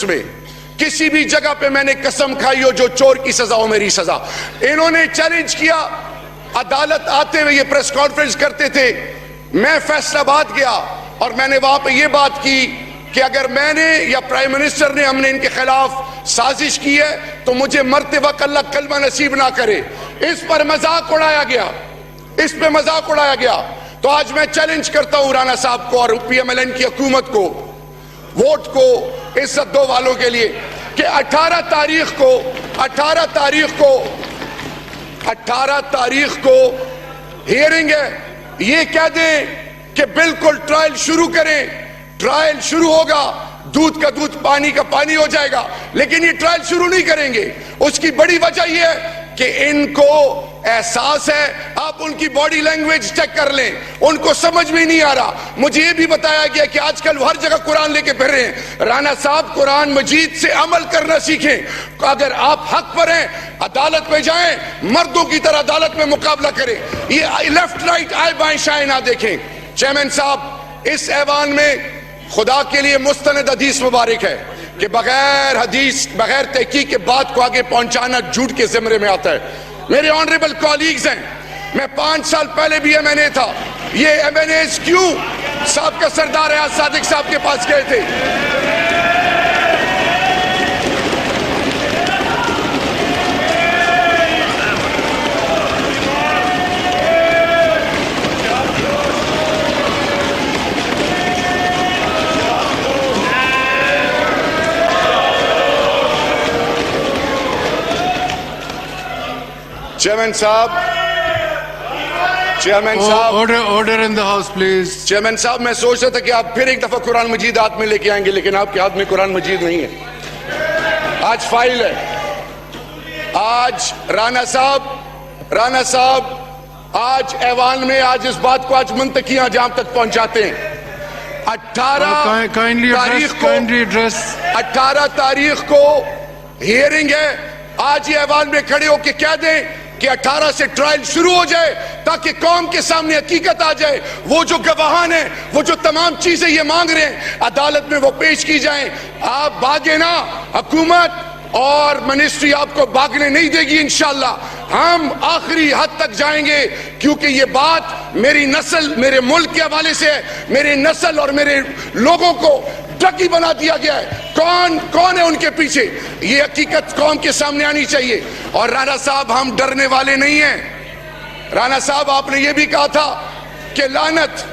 میں کسی بھی جگہ پہ میں نے قسم کھائی ہو جو چور کی سزا ہو میری سزا. انہوں نے چیلنج کیا, عدالت آتے ہوئے یہ پریس کانفرنس کرتے تھے. میں فیصل آباد گیا اور میں نے وہاں پہ یہ بات کی کہ اگر میں نے یا پرائم منسٹر نے ہم نے ان کے خلاف سازش کی ہے تو مجھے مرتے وقت اللہ کلمہ نصیب نہ کرے. اس پر مذاق اڑایا گیا, اس پہ مذاق اڑایا گیا. تو آج میں چیلنج کرتا ہوں رانا صاحب کو اور پی ایم ایل این کی حکومت کو, ووٹ کو عزت دو والوں کے لیے, کہ 18 تاریخ کو ہیئرنگ ہے. یہ کہہ دیں کہ بالکل ٹرائل شروع کریں, ٹرائل شروع ہوگا, دودھ کا دودھ پانی کا پانی ہو جائے گا, لیکن یہ ٹرائل شروع نہیں کریں گے. اس کی بڑی وجہ یہ ہے کہ ان کو احساس ہے, آپ ان کی باڈی لینگویج چیک کر لیں, ان کو سمجھ میں نہیں آ رہا. مجھے یہ بھی بتایا گیا کہ آج کل وہ ہر جگہ قرآن لے کے پھر رہے ہیں. رانا صاحب قرآن مجید سے عمل کرنا سیکھیں. اگر آپ حق پر ہیں عدالت میں جائیں, مردوں کی طرح عدالت میں مقابلہ کریں. یہ لیفٹ رائٹ آئے بائیں شائیں نہ دیکھیں. چیئرمین صاحب, اس ایوان میں خدا کے لیے مستند حدیث مبارک ہے کہ بغیر حدیث بغیر تحقیق کے بات کو آگے پہنچانا جھوٹ کے زمرے میں آتا ہے. میرے آنریبل کولیگز ہیں, میں 5 سال پہلے بھی ایم این اے تھا. یہ ایم این ایز کیوں صاحب کا سردار ریاض صادق صاحب کے پاس گئے تھے؟ چیئرمین صاحب, order in the house please. Chairman صاحب, میں سوچ رہا تھا کہ آپ پھر ایک دفعہ قرآن مجید ہاتھ میں لے کے آئیں گے, لیکن آپ کے ہاتھ میں قرآن مجید نہیں ہے. آج فائل ہے. آج رانا صاحب آج ایوان میں آج اس بات کو آج منتقیاں جہاں تک پہنچاتے ہیں. 18 تاریخ کو ہیئرنگ ہے. آج یہ ایوان میں کھڑے ہو کے کہہ دیں کہ 18 سے ٹرائل شروع ہو جائے تاکہ قوم کے سامنے حقیقت آ جائے. وہ جو گواہان ہیں, وہ جو تمام چیزیں یہ مانگ رہے ہیں, عدالت میں وہ پیش کی جائیں. آپ بھاگے نہ, حکومت اور منسٹری آپ کو بھاگنے نہیں دے گی. انشاءاللہ ہم آخری حد تک جائیں گے, کیونکہ یہ بات میری نسل, میرے ملک کے حوالے سے ہے. میری نسل اور میرے لوگوں کو ڈکی بنا دیا گیا ہے. کون ہے ان کے پیچھے؟ یہ حقیقت قوم کے سامنے آنی چاہیے. اور رانا صاحب, ہم ڈرنے والے نہیں ہیں. رانا صاحب, آپ نے یہ بھی کہا تھا کہ لعنت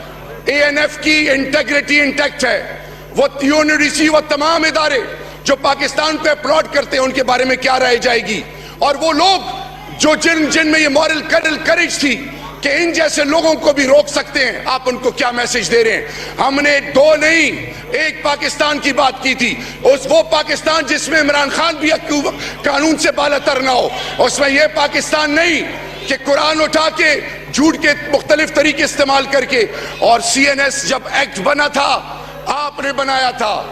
اے این ایف کی انٹیگریٹی انٹیکٹ ہے. وہ یونیورسٹی, وہ تمام ادارے جو پاکستان پہ پلاٹ کرتے ہیں, ان کے بارے میں کیا رائے جائے گی؟ اور وہ لوگ جو جن میں یہ مورل کریج تھی کہ ان جیسے لوگوں کو بھی روک سکتے ہیں, آپ ان کو کیا میسج دے رہے ہیں؟ ہم نے 2 نہیں, ایک پاکستان کی بات کی تھی. وہ پاکستان جس میں عمران خان بھی قانون سے بالاتر نہ ہو. اس میں یہ پاکستان نہیں کہ قرآن اٹھا کے جھوٹ کے مختلف طریقے استعمال کر کے. اور سی این ایس جب ایکٹ بنا تھا, آپ نے بنایا تھا,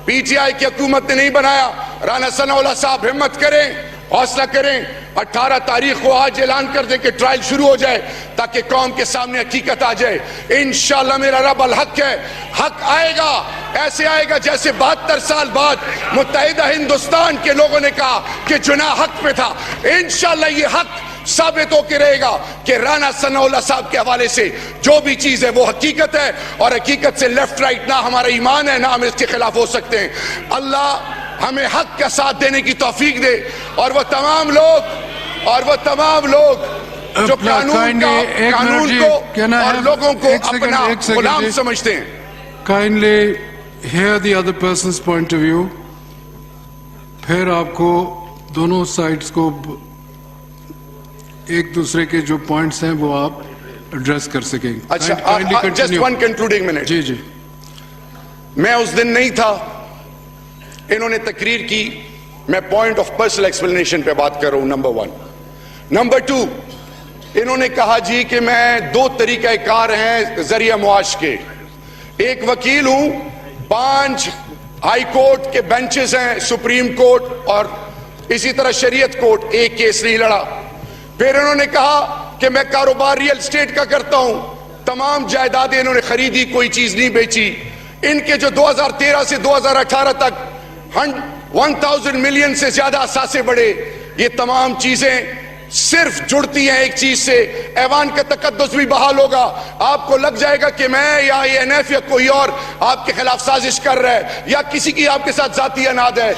پی ٹی آئی کی حکومت نے نہیں بنایا. رانا ثناء اللہ صاحب, ہمت کریں, حوصلہ کریں. 18 تاریخ کو آج اعلان کر دیں کہ ٹرائل شروع ہو جائے تاکہ قوم کے سامنے حقیقت آ جائے. انشاءاللہ میرا رب الحق ہے, حق آئے گا. ایسے آئے گا جیسے 72 سال بعد متحدہ ہندوستان کے لوگوں نے کہا کہ جناح حق پہ تھا. انشاءاللہ یہ حق ثابت ہو کے رہے گا کہ رانا ثناء اللہ صاحب کے حوالے سے جو بھی چیز ہے وہ حقیقت ہے, اور حقیقت سے لیفٹ رائٹ نہ ہمارا ایمان ہے, نہ ہم اس کے خلاف ہو سکتے ہیں. اللہ ہمیں حق کا ساتھ دینے کی توفیق دے, اور وہ تمام لوگ جو قانون کو اور لوگوں کو اپنا غلام سمجھتے ہیں. Kindly hear the other person's point of view. پھر آپ کو دونوں سائڈز کو ایک دوسرے کے جو پوائنٹس ہیں وہ آپ ایڈریس کر سکیں. اچھا, just one concluding minute. جی جی, میں اس دن نہیں تھا, انہوں نے تقریر کی, میں پوائنٹ آف پرسنل ایکسپلینیشن پہ بات کر رہا ہوں. نمبر 1. نمبر 2, انہوں نے کہا جی کہ میں 2 طریقہ کار ہیں ذریعہ معاش کے. ایک وکیل ہوں, 5 ہائی کورٹ کے بینچز ہیں, سپریم کورٹ اور اسی طرح شریعت کورٹ, ایک کیس نہیں لڑا. پھر انہوں نے کہا کہ میں کاروبار ریل اسٹیٹ کا کرتا ہوں, تمام جائیدادیں انہوں نے خریدی, کوئی چیز نہیں بیچی. ان کے جو 2013 سے 2018 تک 1000 ملین سے زیادہ اثاثے بڑھے. یہ تمام چیزیں صرف جڑتی ہیں ایک چیز سے. ایوان کا تقدس بھی بحال ہوگا. آپ کو لگ جائے گا کہ میں یا ANF یا کوئی اور آپ کے خلاف سازش کر رہا ہے یا کسی کی آپ کے ساتھ ذاتی اناد ہے.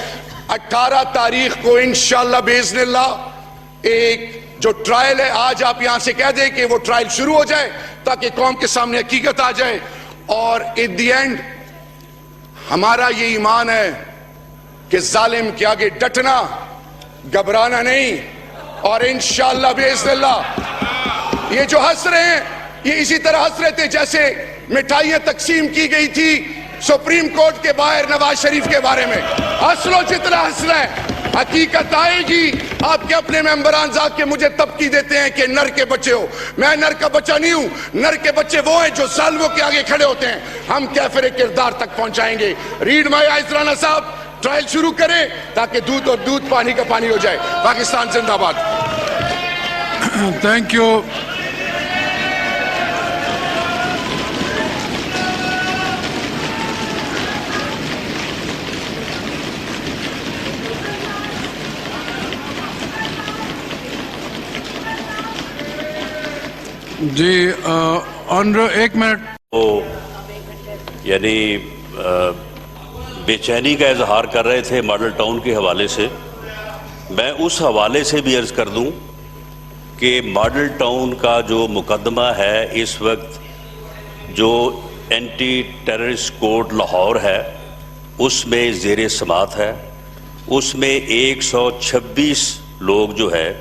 18 تاریخ کو انشاءاللہ باذن اللہ ایک جو ٹرائل ہے, آج آپ یہاں سے کہہ دیں کہ وہ ٹرائل شروع ہو جائے تاکہ قوم کے سامنے حقیقت آ جائے. اور ایٹ دی اینڈ ہمارا یہ ایمان ہے کہ ظالم کے آگے ڈٹنا, گھبرانا نہیں. اور انشاءاللہ باذن اللہ یہ جو ہنس رہے ہیں یہ اسی طرح ہنس رہے تھے جیسے مٹھائیاں تقسیم کی گئی تھی سپریم کورٹ کے باہر نواز شریف کے بارے میں. ہنس لو جتنا ہنس رہے ہیں, حقیقت آئے گی. آپ کے اپنے ممبران ذات کے مجھے تبکی دیتے ہیں کہ نر کے بچے ہو. میں نر کا بچہ نہیں ہوں. نر کے بچے وہ ہیں جو ظالموں کے آگے کھڑے ہوتے ہیں. ہم کیفر کردار تک پہنچائیں گے. ریڈ مائی آئیز رانا صاحب, ٹرائل شروع کریں تاکہ دودھ اور دودھ پانی کا پانی ہو جائے. پاکستان زندہ باد. Thank you. جی آنر ایک منٹ. یعنی بے چینی کا اظہار کر رہے تھے ماڈل ٹاؤن کے حوالے سے. میں اس حوالے سے بھی عرض کر دوں کہ ماڈل ٹاؤن کا جو مقدمہ ہے اس وقت جو اینٹی ٹیررسٹ کورٹ لاہور ہے اس میں زیر سماعت ہے. اس میں 126 لوگ جو ہے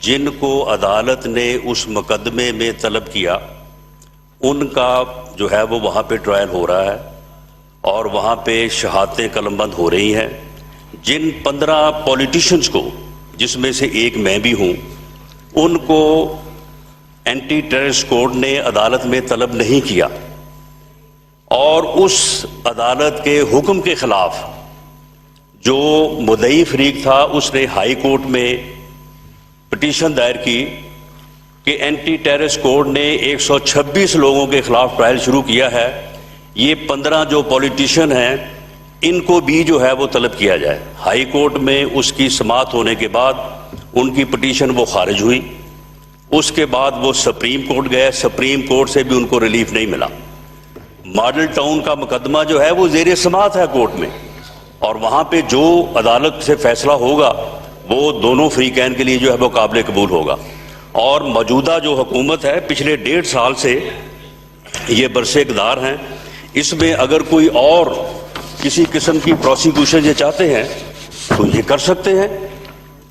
جن کو عدالت نے اس مقدمے میں طلب کیا ان کا جو ہے وہ وہاں پہ ٹرائل ہو رہا ہے اور وہاں پہ شہادتیں قلم بند ہو رہی ہیں. جن 15 پولیٹیشنز کو, جس میں سے ایک میں بھی ہوں, ان کو اینٹی ٹیررسٹ کورٹ نے عدالت میں طلب نہیں کیا اور اس عدالت کے حکم کے خلاف جو مدعی فریق تھا اس نے ہائی کورٹ میں پٹیشن دائر کی کہ اینٹی ٹیررسٹ کورٹ نے 126 لوگوں کے خلاف ٹرائل شروع کیا ہے, یہ 15 جو پولیٹیشن ہیں ان کو بھی جو ہے وہ طلب کیا جائے. ہائی کورٹ میں اس کی سماعت ہونے کے بعد ان کی پٹیشن وہ خارج ہوئی. اس کے بعد وہ سپریم کورٹ گئے, سپریم کورٹ سے بھی ان کو ریلیف نہیں ملا. ماڈل ٹاؤن کا مقدمہ جو ہے وہ زیر سماعت ہے کورٹ میں اور وہاں پہ جو عدالت سے فیصلہ ہوگا وہ دونوں فریقین کے لیے جو ہے وہ قابل قبول ہوگا. اور موجودہ جو حکومت ہے پچھلے 1.5 سال سے یہ برس اقتدار ہیں, اس میں اگر کوئی اور کسی قسم کی پروسیکیوشن یہ چاہتے ہیں تو یہ کر سکتے ہیں.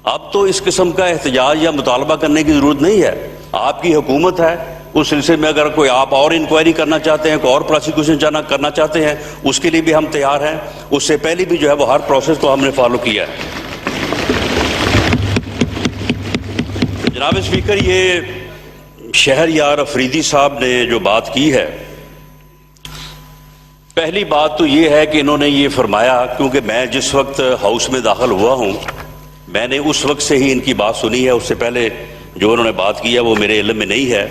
اب تو اس قسم کا احتجاج یا مطالبہ کرنے کی ضرورت نہیں ہے. آپ کی حکومت ہے, اس سلسلے میں اگر کوئی آپ اور انکوائری کرنا چاہتے ہیں, کوئی اور پروسیکیوشن کرنا چاہتے ہیں, اس کے لیے بھی ہم تیار ہیں. اس سے پہلے بھی جو ہے وہ ہر پروسیس کو ہم نے فالو کیا ہے. جناب اسپیکر, یہ شہریار افریدی صاحب نے جو بات کی ہے, پہلی بات تو یہ ہے کہ انہوں نے یہ فرمایا, کیونکہ میں جس وقت ہاؤس میں داخل ہوا ہوں میں نے اس وقت سے ہی ان کی بات سنی ہے, اس سے پہلے جو انہوں نے بات کی ہے وہ میرے علم میں نہیں ہے.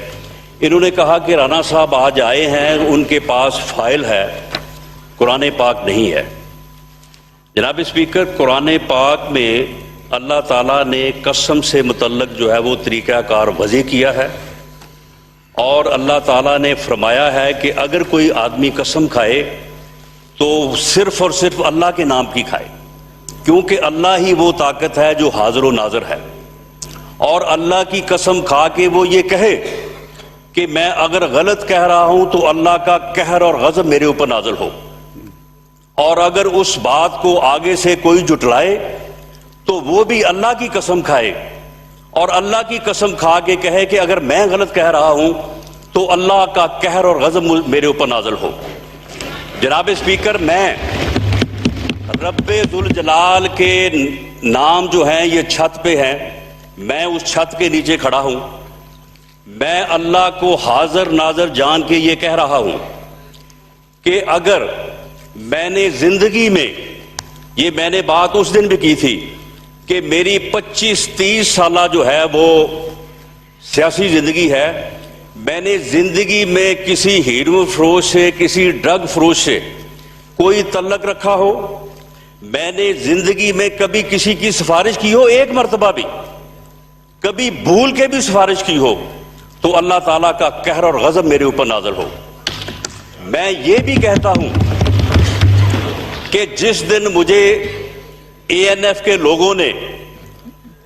انہوں نے کہا کہ رانا صاحب آج آئے ہیں, ان کے پاس فائل ہے, قرآن پاک نہیں ہے. جناب اسپیکر, قرآن پاک میں اللہ تعالیٰ نے قسم سے متعلق جو ہے وہ طریقہ کار وضع کیا ہے اور اللہ تعالیٰ نے فرمایا ہے کہ اگر کوئی آدمی قسم کھائے تو صرف اور صرف اللہ کے نام کی کھائے, کیونکہ اللہ ہی وہ طاقت ہے جو حاضر و ناظر ہے. اور اللہ کی قسم کھا کے وہ یہ کہے کہ میں اگر غلط کہہ رہا ہوں تو اللہ کا قہر اور غضب میرے اوپر نازل ہو, اور اگر اس بات کو آگے سے کوئی جھٹلائے تو وہ بھی اللہ کی قسم کھائے اور اللہ کی قسم کھا کے کہے کہ اگر میں غلط کہہ رہا ہوں تو اللہ کا قہر اور غضب میرے اوپر نازل ہو. جناب اسپیکر, میں رب ذوالجلال کے نام جو ہیں یہ چھت پہ ہیں, میں اس چھت کے نیچے کھڑا ہوں, میں اللہ کو حاضر ناظر جان کے یہ کہہ رہا ہوں کہ اگر میں نے زندگی میں, یہ میں نے بات اس دن بھی کی تھی کہ میری 25-30 سالہ جو ہے وہ سیاسی زندگی ہے, میں نے زندگی میں کسی ہیروئن فروش سے, کسی ڈرگ فروش سے کوئی تعلق رکھا ہو, میں نے زندگی میں کبھی کسی کی سفارش کی ہو ایک مرتبہ بھی, کبھی بھول کے بھی سفارش کی ہو, تو اللہ تعالیٰ کا قہر اور غضب میرے اوپر نازل ہو. میں یہ بھی کہتا ہوں کہ جس دن مجھے ANF کے لوگوں نے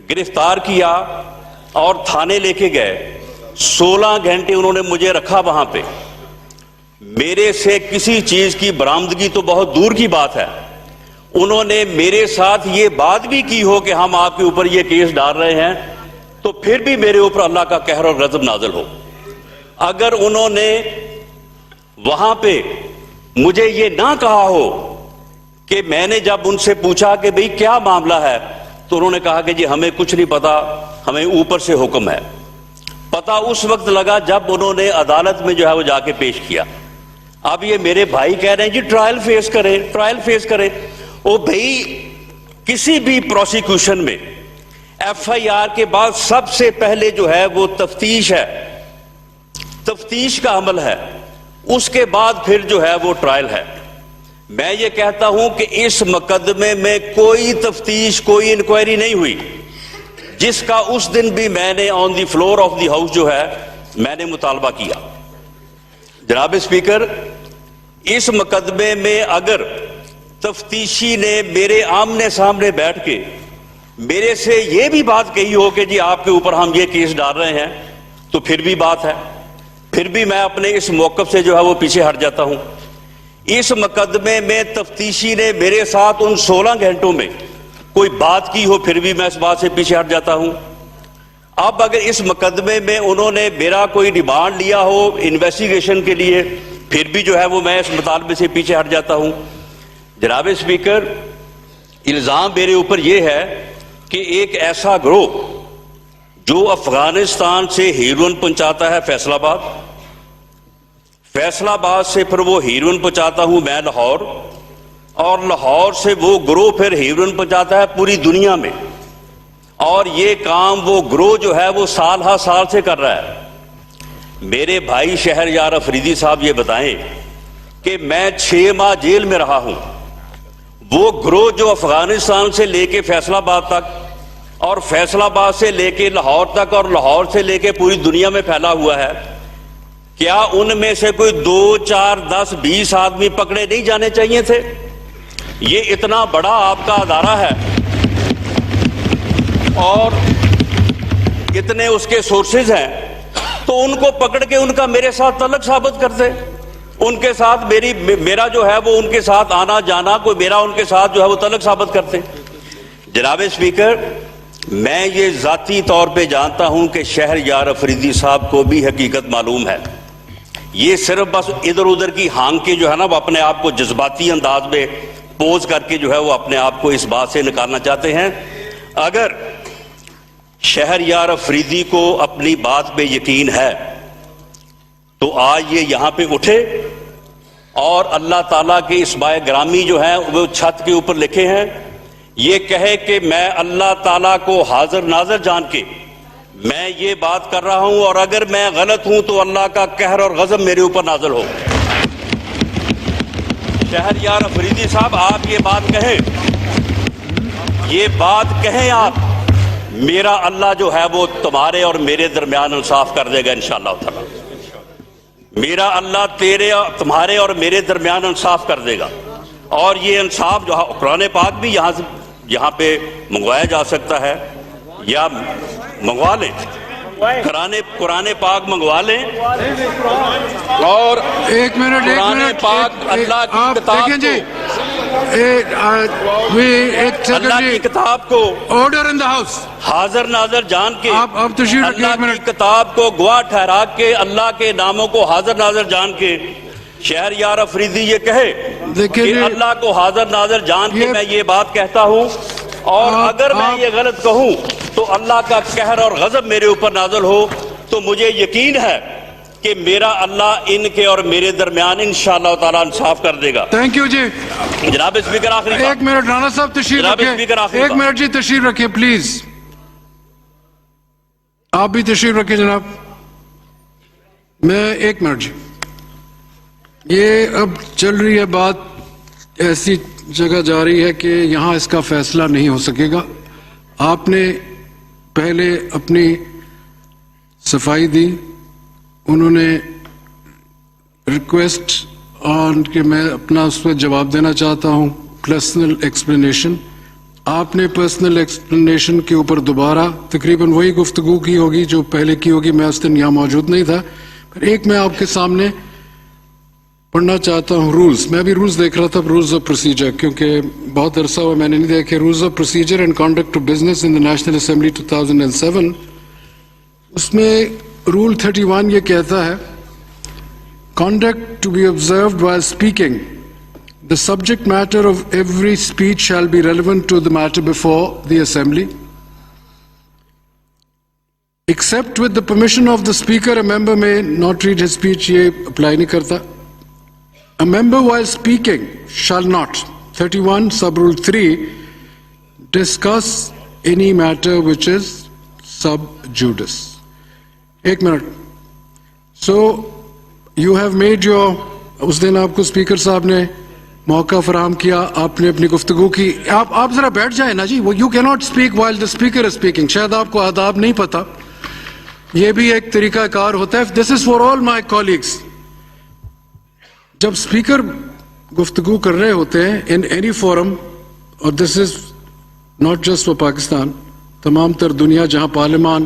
گرفتار کیا اور تھانے لے کے گئے, 16 گھنٹے انہوں نے مجھے رکھا وہاں پہ, میرے سے کسی چیز کی برآمدگی تو بہت دور کی بات ہے, انہوں نے میرے ساتھ یہ بات بھی کی ہو کہ ہم آپ کے اوپر یہ کیس ڈال رہے ہیں, تو پھر بھی میرے اوپر اللہ کا قہر اور غضب نازل ہو. اگر انہوں نے وہاں پہ مجھے یہ نہ کہا ہو کہ میں نے جب ان سے پوچھا کہ بھئی کیا معاملہ ہے, تو انہوں نے کہا کہ جی ہمیں کچھ نہیں پتا, ہمیں اوپر سے حکم ہے. پتہ اس وقت لگا جب انہوں نے عدالت میں جو ہے وہ جا کے پیش کیا. اب یہ میرے بھائی کہہ رہے ہیں جی ٹرائل فیس کریں, ٹرائل فیس کریں. او بھئی کسی بھی پروسیکیوشن میں FIR کے بعد سب سے پہلے جو ہے وہ تفتیش ہے, تفتیش کا عمل ہے, اس کے بعد پھر جو ہے وہ ٹرائل ہے. میں یہ کہتا ہوں کہ اس مقدمے میں کوئی تفتیش, کوئی انکوائری نہیں ہوئی, جس کا اس دن بھی میں نے آن دی فلور آف دی ہاؤس جو ہے میں نے مطالبہ کیا. جناب اسپیکر, اس مقدمے میں اگر تفتیشی نے میرے آمنے سامنے بیٹھ کے میرے سے یہ بھی بات کہی ہو کہ جی آپ کے اوپر ہم یہ کیس ڈال رہے ہیں, تو پھر بھی بات ہے, پھر بھی میں اپنے اس موقف سے جو ہے وہ پیچھے ہٹ جاتا ہوں. اس مقدمے میں تفتیشی نے میرے ساتھ ان 16 گھنٹوں میں کوئی بات کی ہو, پھر بھی میں اس بات سے پیچھے ہٹ جاتا ہوں. اب اگر اس مقدمے میں انہوں نے میرا کوئی ریمانڈ لیا ہو انویسٹیگیشن کے لیے, پھر بھی جو ہے وہ میں اس مطالبے سے پیچھے ہٹ جاتا ہوں. جناب اسپیکر, الزام میرے اوپر یہ ہے کہ ایک ایسا گروہ جو افغانستان سے ہیروئن پہنچاتا ہے فیصل آباد, فیصل آباد سے پھر وہ ہیروئن پہنچاتا ہوں میں لاہور, اور لاہور سے وہ گروہ پھر ہیروئن پہنچاتا ہے پوری دنیا میں, اور یہ کام وہ گروہ جو ہے وہ سال ہر سال سے کر رہا ہے. میرے بھائی شہریار افریدی صاحب یہ بتائیں کہ میں 6 ماہ جیل میں رہا ہوں, وہ گروہ جو افغانستان سے لے کے فیصل آباد تک اور فیصل آباد سے لے کے لاہور تک اور لاہور سے لے کے پوری دنیا میں پھیلا ہوا ہے, کیا ان میں سے کوئی 2, 4, 10, 20 آدمی پکڑے نہیں جانے چاہیے تھے؟ یہ اتنا بڑا آپ کا ادارہ ہے اور اتنے اس کے سورسز ہیں, تو ان کو پکڑ کے ان کا میرے ساتھ تعلق ثابت کرتے, ان کے ساتھ میرا جو ہے وہ ان کے ساتھ آنا جانا, کوئی میرا ان کے ساتھ جو ہے وہ تعلق ثابت کرتے. جناب اسپیکر, میں یہ ذاتی طور پہ جانتا ہوں کہ شہریار افریدی صاحب کو بھی حقیقت معلوم ہے, یہ صرف بس ادھر ادھر کی ہانگ کے جو ہے نا وہ اپنے آپ کو جذباتی انداز میں پوز کر کے جو ہے وہ اپنے آپ کو اس بات سے نکالنا چاہتے ہیں. اگر شہریار افریدی کو اپنی بات پہ یقین ہے تو آج یہ یہاں پہ اٹھے اور اللہ تعالیٰ کے اسماء گرامی جو ہیں وہ چھت کے اوپر لکھے ہیں, یہ کہے کہ میں اللہ تعالیٰ کو حاضر ناظر جان کے میں یہ بات کر رہا ہوں, اور اگر میں غلط ہوں تو اللہ کا قہر اور غضب میرے اوپر نازل ہو. شہریار افریدی صاحب, آپ یہ بات کہیں, یہ بات کہیں آپ, میرا اللہ جو ہے وہ تمہارے اور میرے درمیان انصاف کر دے گا انشاءاللہ تعالیٰ. میرا اللہ تمہارے اور میرے درمیان انصاف کر دے گا, اور یہ انصاف جو قرآن پاک بھی یہاں پہ منگوایا جا سکتا ہے, یا منگوا لیں, قرآن پاک منگوا لیں, اور ایک منٹ قرآن پاک اللہ کی کتاب اللہ کی کتاب کو آرڈر ان دا ہاؤس حاضر ناظر جان کے, آپ تشریف رکھیے, اللہ کی کتاب کو گواہ ٹھہرا کے, اللہ کے ناموں کو حاضر ناظر جان کے شہریار افریدی یہ کہے کہ اللہ کو حاضر ناظر جان کے میں یہ بات کہتا ہوں, اور اگر میں یہ غلط کہوں تو اللہ کا قہر اور غضب میرے اوپر نازل ہو, تو مجھے یقین ہے کہ میرا اللہ ان کے اور میرے درمیان انشاءاللہ تعالیٰ انصاف کر دے گا. تھینک یو جی. جناب اسپیکر آخری بات. ایک منٹ رانا صاحب تشریف رکھیں, ایک منٹ جی تشریف رکھیں پلیز, آپ بھی تشریف رکھیں جناب. میں ایک منٹ جی, یہ اب چل رہی ہے بات ایسی جگہ جا رہی ہے کہ یہاں اس کا فیصلہ نہیں ہو سکے گا. آپ نے پہلے اپنی صفائی دی, انہوں نے ریکویسٹ آن کہ میں اپنا اس پہ جواب دینا چاہتا ہوں, پرسنل ایکسپلینیشن. آپ نے پرسنل ایکسپلینیشن کے اوپر دوبارہ تقریباً وہی گفتگو کی ہوگی جو پہلے کی ہوگی. میں اس دن یہاں موجود نہیں تھا, پر ایک میں آپ کے سامنے پڑھنا چاہتا ہوں رولز. میں بھی رولز دیکھ رہا تھا, رولز آف پروسیجر, کیونکہ بہت عرصہ ہوا میں نے نہیں دیکھے. Rules of procedure and conduct of business in the national assembly 2007. اس میں رول 31 یہ کہتا ہے, conduct to be observed while speaking. The subject matter of every speech shall be relevant to the matter before the assembly. Except with the permission of the speaker, a member may not read his speech. یہ apply نہیں کرتا. A member while speaking shall not, 31 sub rule 3, discuss any matter which is sub judice. ایک minute. So you have made your, اس دن آپ کو speaker صاحب نے موقع فراہم کیا, آپ نے اپنی گفتگو کی. آپ ذرا بیٹھ جائیں نا جی. یو کی not speak while the speaker is speaking. شاید آپ کو آداب نہیں پتا, یہ بھی ایک طریقہ کار ہوتا ہے. This is for all my colleagues. جب اسپیکر گفتگو کر رہے ہوتے ہیں ان اینی فورم, اور this is not just for Pakistan, تمام تر دنیا جہاں پارلیمان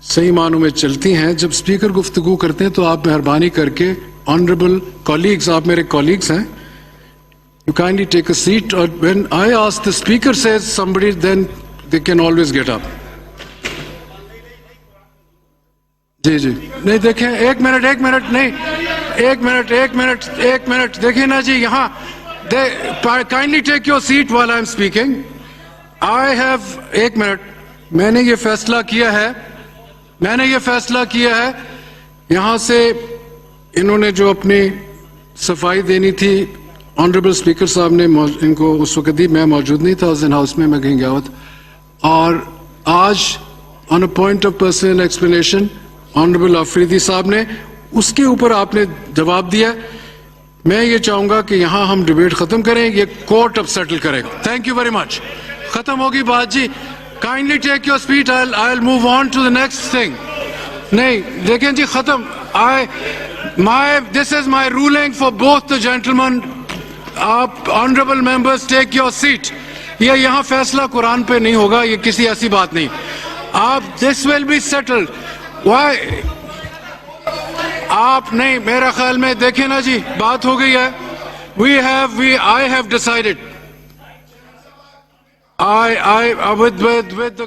صحیح معنوں میں چلتی ہیں, جب اسپیکر گفتگو کرتے ہیں تو آپ مہربانی کر کے آنریبل کولیگز, آپ میرے کولیگز ہیں, you kindly take a seat, or when I ask the speaker says somebody, then they can always get up. جی جی نہیں دیکھیں, ایک منٹ نہیں, ایک منٹ دیکھیں نا جی. یہاں kindly take your seat while I'm speaking. I have, ایک منٹ, میں نے یہ فیصلہ کیا ہے, یہاں سے انہوں نے جو اپنی صفائی دینی تھی, آنریبل اسپیکر صاحب نے ان کو اس وقت دی. میں موجود نہیں تھا اس دن, ہاؤس میں کہیں گیا ہوا تھا. اور آج on a point of personal explanation honourable Afridi صاحب نے, اس کے اوپر آپ نے جواب دیا. میں یہ چاہوں گا کہ یہاں ہم ڈیبیٹ ختم کریں, یہ کورٹ اب سیٹل کرے گا. Thank you very much. ختم ہوگی بات جی. Kindly take your speech, I will move on to the next thing. نہیں دیکھیں جی, ختم. This is my ruling for both the gentlemen. آپ honorable members take your seat. یہ یہاں فیصلہ قرآن پہ نہیں ہوگا, یہ کسی ایسی بات نہیں. آپ this will be settled. Why? آپ نہیں, میرا خیال میں دیکھیں نا جی, بات ہو گئی ہے. I have decided. with the